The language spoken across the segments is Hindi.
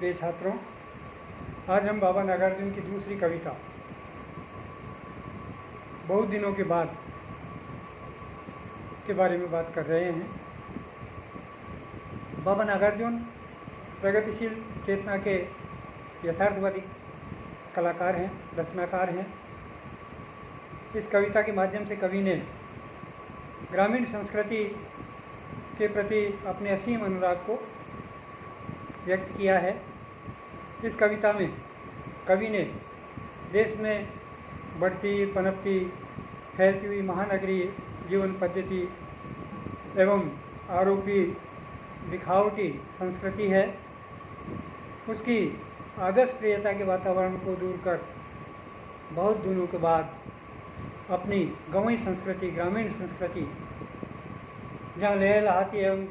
प्रिय छात्रों, आज हम बाबा नागार्जुन की दूसरी कविता बहुत दिनों के बाद के बारे में बात कर रहे हैं। बाबा नागार्जुन प्रगतिशील चेतना के यथार्थवादी कलाकार हैं, रचनाकार हैं। इस कविता के माध्यम से कवि ने ग्रामीण संस्कृति के प्रति अपने असीम अनुराग को व्यक्त किया है। इस कविता में कवि ने देश में बढ़ती पनपती फैलती हुई महानगरीय जीवन पद्धति एवं आरोपी दिखावटी संस्कृति है, उसकी आदर्श प्रियता के वातावरण को दूर कर बहुत दिनों के बाद अपनी गाँवी संस्कृति, ग्रामीण संस्कृति, जहाँ लहलहाती एवं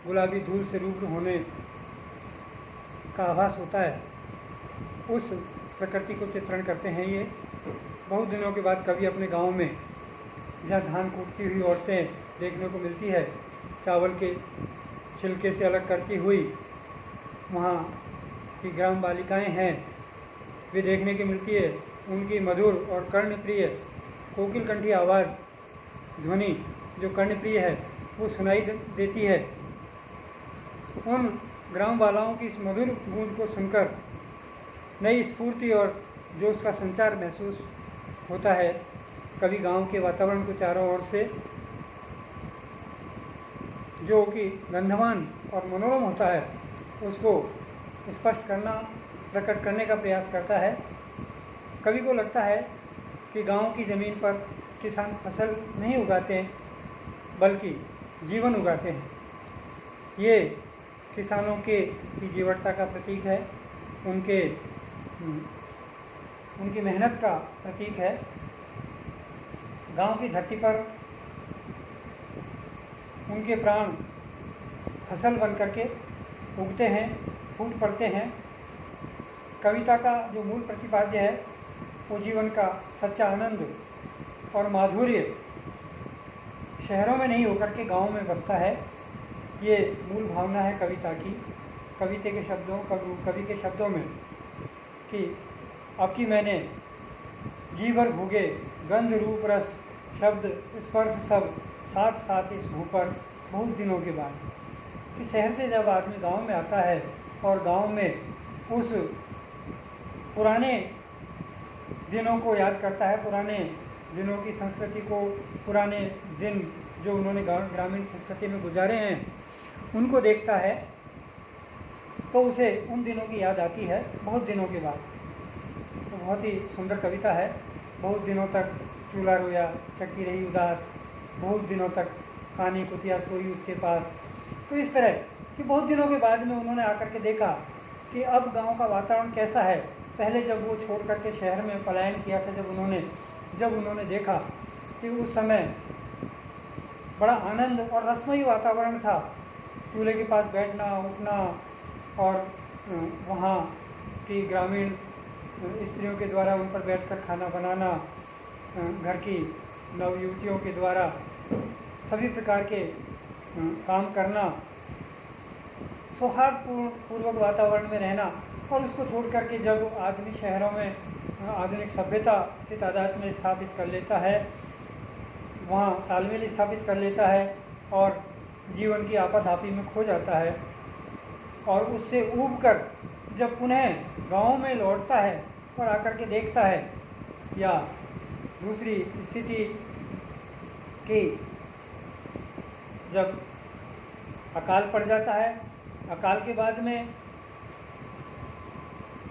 गुलाबी धूल से रूबरू होने का आभास होता है, उस प्रकृति को चित्रण करते हैं। ये बहुत दिनों के बाद कवि अपने गांव में, जहाँ धान कूटती हुई औरतें देखने को मिलती है, चावल के छिलके से अलग करती हुई वहाँ की ग्राम बालिकाएं हैं, वे देखने की मिलती है। उनकी मधुर और कर्णप्रिय कोकिल कंठी आवाज़, ध्वनि जो कर्णप्रिय है, वो सुनाई देती है। उन ग्राम बालाओं की इस मधुर गूंज को सुनकर नई स्फूर्ति और जोश का संचार महसूस होता है। कवि गांव के वातावरण को चारों ओर से, जो कि गंधवान और मनोरम होता है, उसको स्पष्ट करना, प्रकट करने का प्रयास करता है। कवि को लगता है कि गांव की ज़मीन पर किसान फसल नहीं उगाते हैं, बल्कि जीवन उगाते हैं। ये किसानों की जीवटता का प्रतीक है, उनकी मेहनत का प्रतीक है। गांव की धरती पर उनके प्राण फसल बन करके उगते हैं, फूट पड़ते हैं। कविता का जो मूल प्रतिपाद्य है, वो जीवन का सच्चा आनंद और माधुर्य शहरों में नहीं होकर के गांव में बसता है। ये मूल भावना है कविता की। कवि के शब्दों में कि अब की मैंने जी भर भूगे गंध रूप रस शब्द स्पर्श सब साथ साथ इस भू पर बहुत दिनों के बाद। कि शहर से जब आदमी गांव में आता है और गांव में उस पुराने दिनों को याद करता है, पुराने दिनों की संस्कृति को, पुराने दिन जो उन्होंने ग्रामीण संस्कृति में गुजारे हैं, उनको देखता है, तो उसे उन दिनों की याद आती है बहुत दिनों के बाद। तो बहुत ही सुंदर कविता है। बहुत दिनों तक चूल्हा रोया, चक्की रही उदास, बहुत दिनों तक कानी कुतिया सोई उसके पास। तो इस तरह कि बहुत दिनों के बाद में उन्होंने आकर के देखा कि अब गांव का वातावरण कैसा है। पहले जब वो छोड़ करके शहर में पलायन किया था, जब उन्होंने देखा कि उस समय बड़ा आनंद और रसमयी वातावरण था। चूल्हे के पास बैठना, उठना और वहाँ की ग्रामीण स्त्रियों के द्वारा उन पर बैठकर खाना बनाना, घर की नवयुवतियों के द्वारा सभी प्रकार के काम करना, सौहार्दपूर्वक वातावरण में रहना। और उसको छोड़ करके जब आदमी शहरों में आधुनिक सभ्यता से तादाद में स्थापित कर लेता है, वहाँ तालमेल स्थापित कर लेता है और जीवन की आपाधापी में खो जाता है, और उससे ऊब कर जब पुनः गांव में लौटता है और आकर के देखता है, या दूसरी स्थिति कि जब अकाल पड़ जाता है, अकाल के बाद में,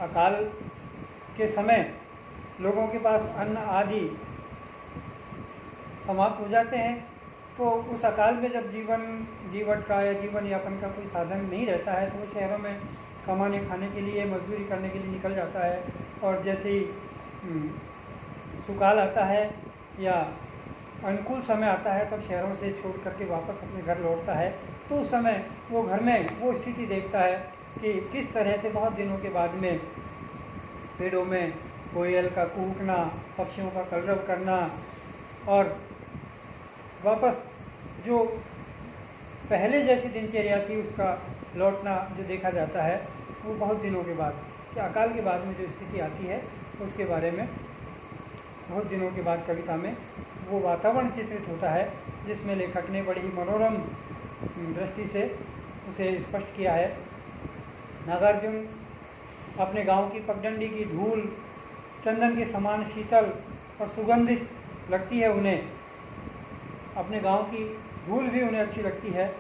अकाल के समय लोगों के पास अन्न आदि समाप्त हो जाते हैं, तो उस अकाल में जब जीवट का या जीवन यापन का कोई साधन नहीं रहता है, तो वो शहरों में कमाने खाने के लिए, मजदूरी करने के लिए निकल जाता है। और जैसे ही सुकाल आता है या अनुकूल समय आता है, तब शहरों से छोड़ करके वापस अपने घर लौटता है। तो उस समय वो घर में वो स्थिति देखता है कि किस तरह से बहुत दिनों के बाद में पेड़ों में कोयल का कूकना, पक्षियों का कलरव करना, और वापस जो पहले जैसी दिनचर्या थी उसका लौटना जो देखा जाता है। वो बहुत दिनों के बाद, कि अकाल के बाद में जो स्थिति आती है उसके बारे में बहुत दिनों के बाद कविता में वो वातावरण चित्रित होता है, जिसमें लेखक ने बड़ी ही मनोरम दृष्टि से उसे स्पष्ट किया है। नागार्जुन अपने गांव की पगडंडी की धूल चंदन के समान शीतल और सुगंधित लगती है उन्हें, अपने गांव की धूल भी उन्हें अच्छी लगती है।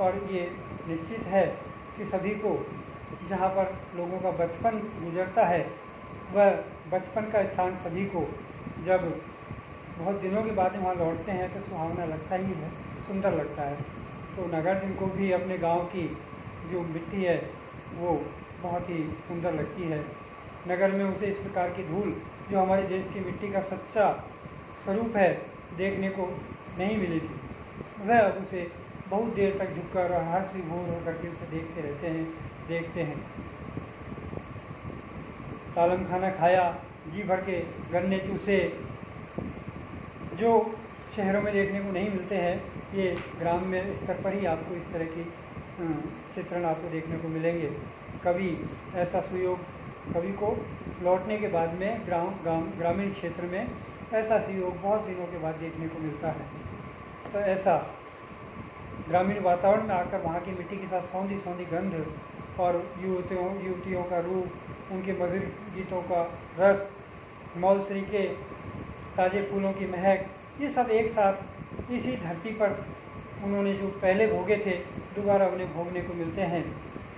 और ये निश्चित है कि सभी को जहाँ पर लोगों का बचपन गुजरता है, वह बचपन का स्थान सभी को जब बहुत दिनों के बाद वहाँ लौटते हैं तो सुहावना लगता ही है, सुंदर लगता है। तो नागार्जुन को भी अपने गांव की जो मिट्टी है वो बहुत ही सुंदर लगती है। नगर में उसे इस प्रकार की धूल जो हमारे देश की मिट्टी का सच्चा स्वरूप है देखने को नहीं मिली थी, वह अब उसे बहुत देर तक झुककर और हर्ष विभोर होकर के उसे देखते हैं। तालम खाना खाया, जी भर के गन्ने चूसे, जो शहरों में देखने को नहीं मिलते हैं, ये ग्राम्य स्तर पर ही आपको इस तरह की चित्रण आपको देखने को मिलेंगे। कभी ऐसा सुयोग कवि को लौटने के बाद में ग्रामीण क्षेत्र में ऐसा सुयोग बहुत दिनों के बाद देखने को मिलता है। तो ऐसा ग्रामीण वातावरण में आकर वहाँ की मिट्टी के साथ सौंधी सौंधी गंध और युवतियों का रूप, उनके मधुर गीतों का रस, मौलश्री के ताज़े फूलों की महक, ये सब एक साथ इसी धरती पर उन्होंने जो पहले भोगे थे दोबारा उन्हें भोगने को मिलते हैं।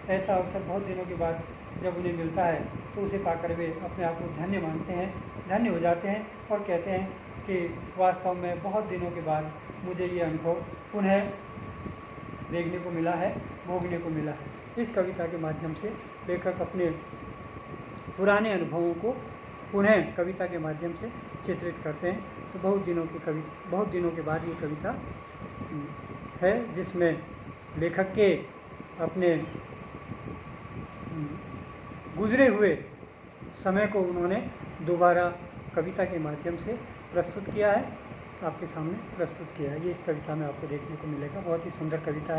ऐसा अवसर बहुत दिनों के बाद जब उन्हें मिलता है तो उसे पाकर वे अपने आप को धन्य मानते हैं, धन्य हो जाते हैं और कहते हैं कि वास्तव में बहुत दिनों के बाद मुझे ये अनुभव पुनः देखने को मिला है, भोगने को मिला है। इस कविता के माध्यम से लेखक अपने पुराने अनुभवों को पुनः कविता के माध्यम से चित्रित करते हैं। तो बहुत दिनों के बाद ये कविता है जिसमें लेखक के अपने गुजरे हुए समय को उन्होंने दोबारा कविता के माध्यम से प्रस्तुत किया है, आपके सामने प्रस्तुत किया है। ये इस कविता में आपको देखने को मिलेगा। बहुत ही सुंदर कविता है।